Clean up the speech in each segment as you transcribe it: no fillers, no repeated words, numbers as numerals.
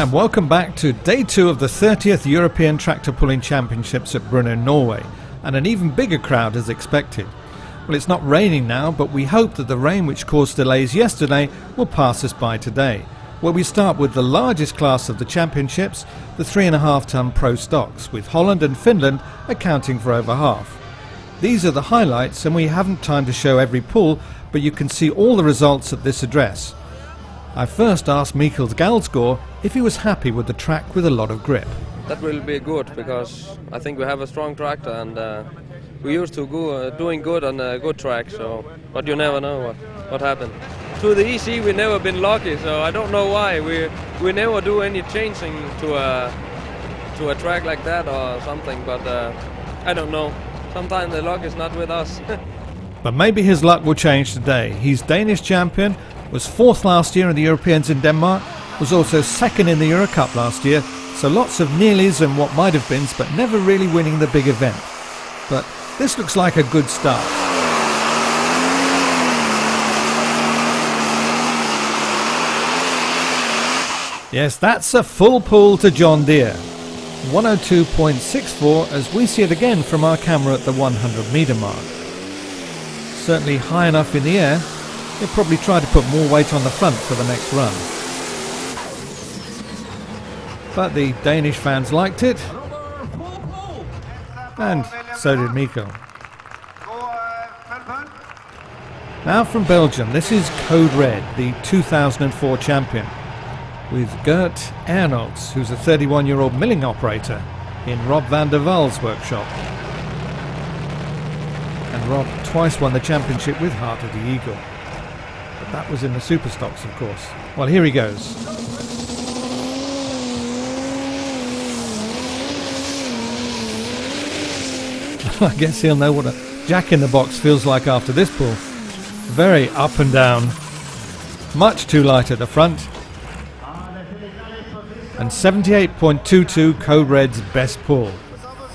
And welcome back to day 2 of the 30th European Tractor Pulling Championships at Bryne, Norway, and an even bigger crowd as expected. Well, it's not raining now, but we hope that the rain which caused delays yesterday will pass us by today, where we start with the largest class of the championships, the 3.5 ton Pro Stocks, with Holland and Finland accounting for over half. These are the highlights, and we haven't time to show every pull, but you can see all the results at this address. I first asked Mikkel Galsgaard if he was happy with the track with a lot of grip. That will be good, because I think we have a strong tractor, and we used to go doing good on a good track. So, but you never know what happened. To the EC, we never been lucky, so I don't know why we never do any changing to a track like that or something. But I don't know. Sometimes the luck is not with us. But maybe his luck will change today. He's Danish champion, was 4th last year in the Europeans in Denmark, was also 2nd in the Euro Cup last year, so lots of nearlies and what might have been, but never really winning the big event. But this looks like a good start. Yes, that's a full pull to John Deere. 102.64 as we see it again from our camera at the 100 metre mark. Certainly high enough in the air. He'll probably try to put more weight on the front for the next run. But the Danish fans liked it, and so did Mikkel. Now from Belgium, this is Code Red, the 2004 champion, with Gert Arnolds, who's a 31-year-old milling operator in Rob van der Waals' workshop. And Rob twice won the championship with Heart of the Eagle. But that was in the Super Stocks, of course. Well, here he goes. I guess he'll know what a jack-in-the-box feels like after this pull. Very up and down. Much too light at the front. And 78.22 Code Red's best pull.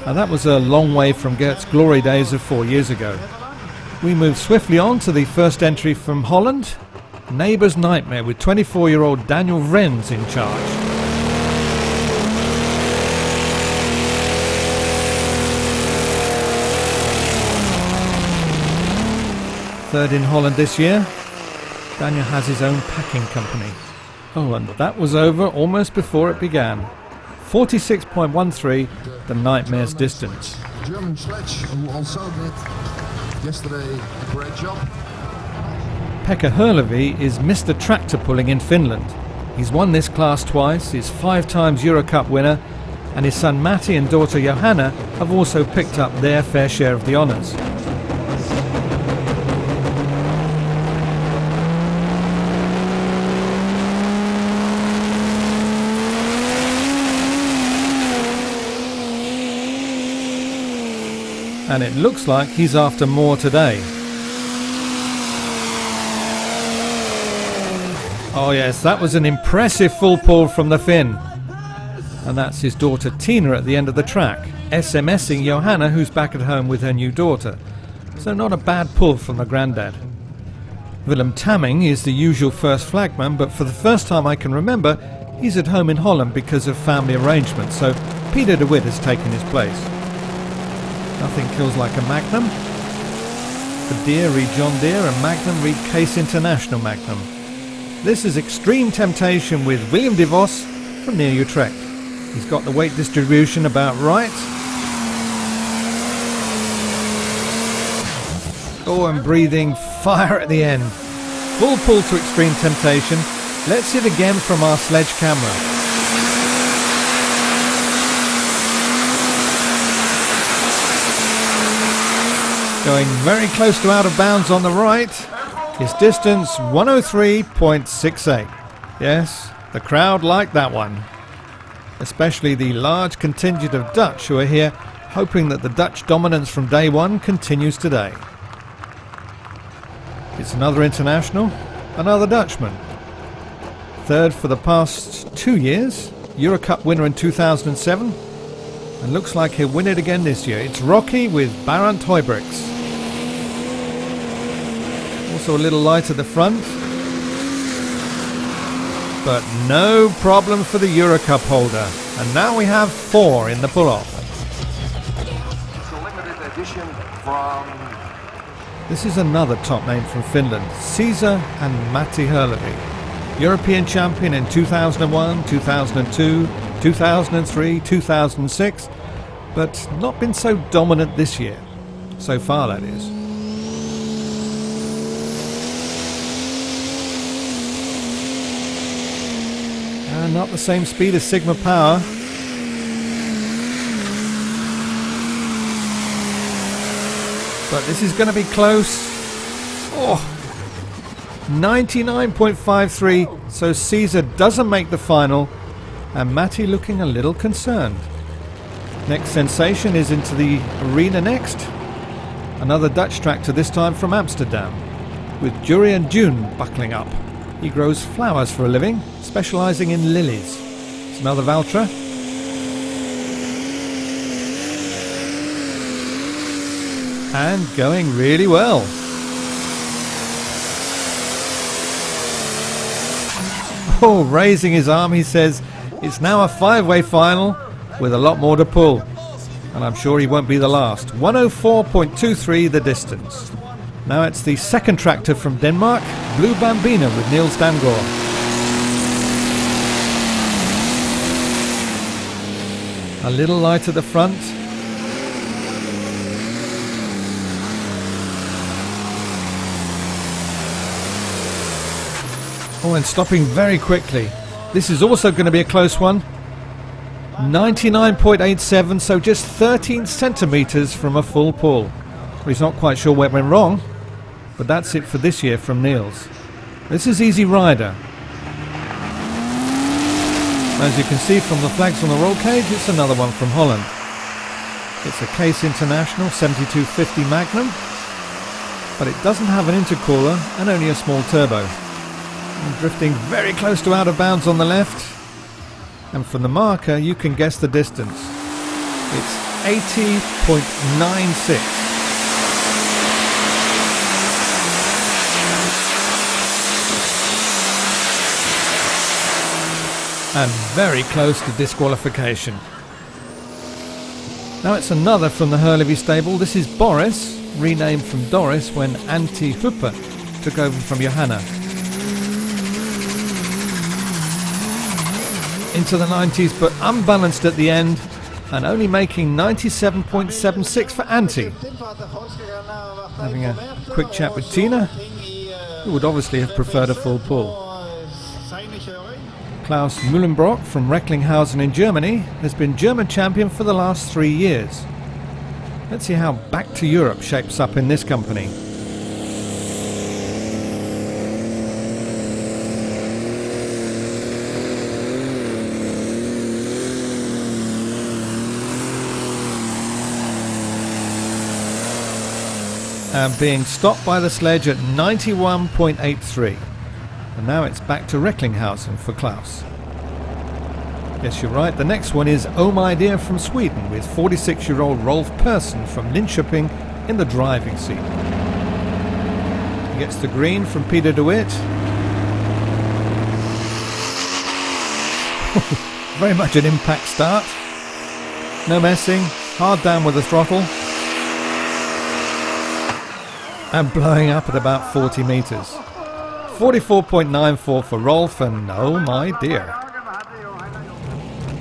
And that was a long way from Gert's glory days of 4 years ago. We move swiftly on to the first entry from Holland. Neighbour's Nightmare with 24-year-old Daniel Vrens in charge. Third in Holland this year. Daniel has his own packing company. Oh, and that was over almost before it began. 46.13, the Nightmare's distance. German sledge who also did yesterday a great job. Pekka Hurlevy is Mr. Tractor Pulling in Finland. He's won this class twice, is 5 times Euro Cup winner, and his son Matti and daughter Johanna have also picked up their fair share of the honours. And it looks like he's after more today. Oh yes, that was an impressive full pull from the Finn. And that's his daughter Tina at the end of the track, SMSing Johanna, who's back at home with her new daughter. So not a bad pull from the granddad. Willem Tamming is the usual first flagman, but for the first time I can remember, he's at home in Holland because of family arrangements, so Peter de Wit has taken his place. Nothing kills like a Magnum. For Deere read John Deere and Magnum read Case International Magnum. This is Extreme Temptation with William de Vos from near Utrecht. He's got the weight distribution about right. Oh, and breathing fire at the end. Full pull to Extreme Temptation. Let's see it again from our sledge camera. Going very close to out of bounds on the right. His distance 103.68. Yes, the crowd liked that one. Especially the large contingent of Dutch who are here hoping that the Dutch dominance from day one continues today. It's another international, another Dutchman. Third for the past 2 years, Euro Cup winner in 2007, and looks like he'll win it again this year. It's Rocky with Barent Huybrechts. Also a little light at the front, but no problem for the Eurocup holder. And now we have 4 in the pull-off. It's a limited edition from... This is another top name from Finland, Caesar and Matti Hurlevy. European champion in 2001, 2002, 2003, 2006, but not been so dominant this year. So far, that is. And not the same speed as Sigma Power. But this is going to be close. Oh, 99.53, so Caesar doesn't make the final, and Matti looking a little concerned. Next sensation is into the arena next. Another Dutch tractor, this time from Amsterdam, with Jurian June buckling up. He grows flowers for a living, specialising in lilies. It's another Valtra. And going really well. Oh, raising his arm, he says it's now a 5-way final with a lot more to pull. And I'm sure he won't be the last. 104.23 the distance. Now it's the second tractor from Denmark, Blue Bambina with Niels Damgaard. A little light at the front. Oh, and stopping very quickly. This is also going to be a close one. 99.87, so just 13 centimetres from a full pull. Well, he's not quite sure where it went wrong, but that's it for this year from Niels. This is Easy Rider. As you can see from the flags on the roll cage, it's another one from Holland. It's a Case International 7250 Magnum, but it doesn't have an intercooler and only a small turbo. And drifting very close to out of bounds on the left, and from the marker you can guess the distance. It's 80.96. And very close to disqualification. Now it's another from the Hurlevy stable. This is Boris, renamed from Doris when Antti Hupper took over from Johanna. Into the 90s, but unbalanced at the end, and only making 97.76 for Antti. Having a quick chat with Tina, who would obviously have preferred a full pull. Klaus Mühlenbrock from Recklinghausen in Germany has been German champion for the last 3 years. Let's see how Back to Europe shapes up in this company. And being stopped by the sledge at 91.83. And now it's back to Recklinghausen for Klaus. Yes, you're right, the next one is Oh My Dear from Sweden, with 46-year-old Rolf Persson from Linköping in the driving seat. He gets the green from Peter de Witt. Very much an impact start. No messing, hard down with the throttle. And blowing up at about 40 metres. 44.94 for Rolf, and oh my dear.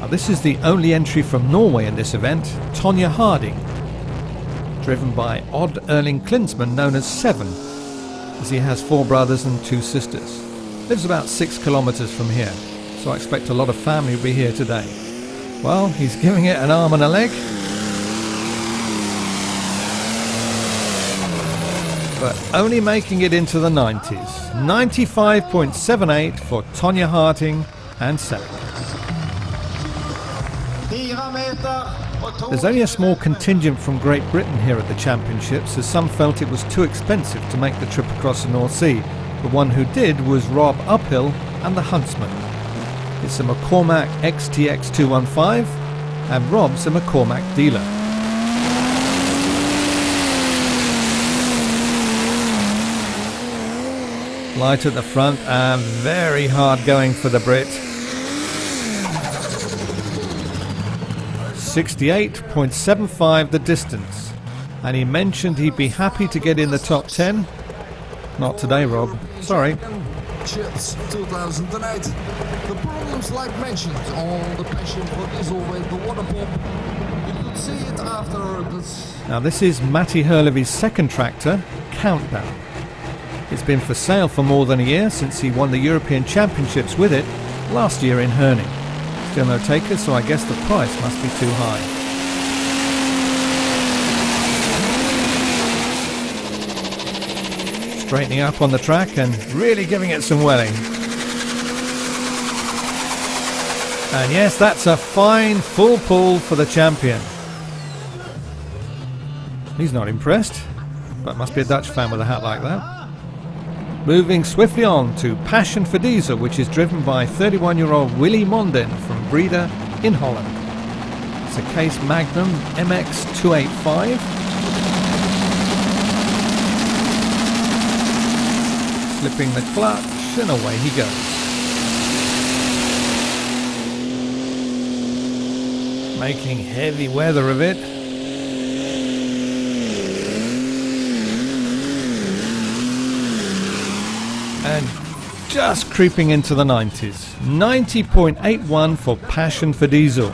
Now this is the only entry from Norway in this event, Tonje Harding, driven by Odd Erling Klinsmann, known as Seven, as he has 4 brothers and 2 sisters. Lives about 6 kilometres from here, so I expect a lot of family will be here today. Well, he's giving it an arm and a leg. But only making it into the 90s. 95.78 for Tonje Harding and Selleck. There's only a small contingent from Great Britain here at the championships, as some felt it was too expensive to make the trip across the North Sea. The one who did was Rob Uphill and the Huntsman. It's a McCormack XTX 215 and Rob's a McCormack dealer. Light at the front and very hard going for the Brit. 68.75 the distance. And he mentioned he'd be happy to get in the top 10. Not today, Rob. Sorry. Chips 2008. The problems like mentioned, all the passion for diesel with the water pump. You could see it after this. Now this is Matti Hurlevy's second tractor, Countdown. It's been for sale for more than a year since he won the European Championships with it last year in Herning. Still no takers, so I guess the price must be too high. Straightening up on the track and really giving it some welling. And yes, that's a fine full pull for the champion. He's not impressed, but must be a Dutch fan with a hat like that. Moving swiftly on to Passion for Diesel, which is driven by 31-year-old Willy Monden from Bryne in Holland. It's a Case Magnum MX285. Slipping the clutch and away he goes. Making heavy weather of it. And just creeping into the 90s. 90.81 for Passion for Diesel.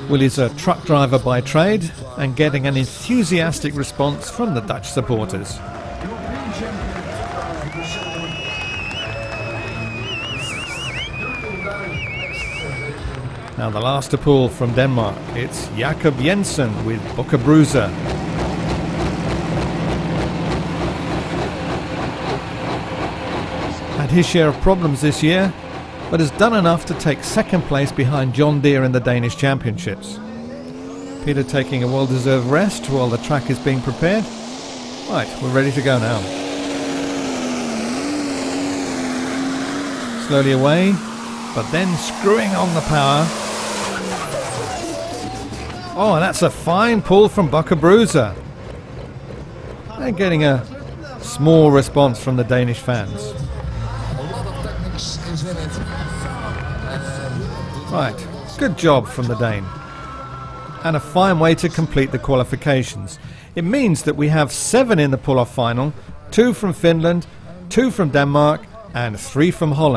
Willie's a truck driver by trade and getting an enthusiastic response from the Dutch supporters. Now the last to pull from Denmark, it's Jakob Jensen with Bukkerbruser. Had his share of problems this year, but has done enough to take second place behind John Deere in the Danish Championships. Peter taking a well-deserved rest while the track is being prepared. Right, we're ready to go now. Slowly away, but then screwing on the power. Oh, and that's a fine pull from Bukkerbruser. And getting a small response from the Danish fans. Right, good job from the Dane. And a fine way to complete the qualifications. It means that we have 7 in the pull-off final, 2 from Finland, 2 from Denmark and 3 from Holland.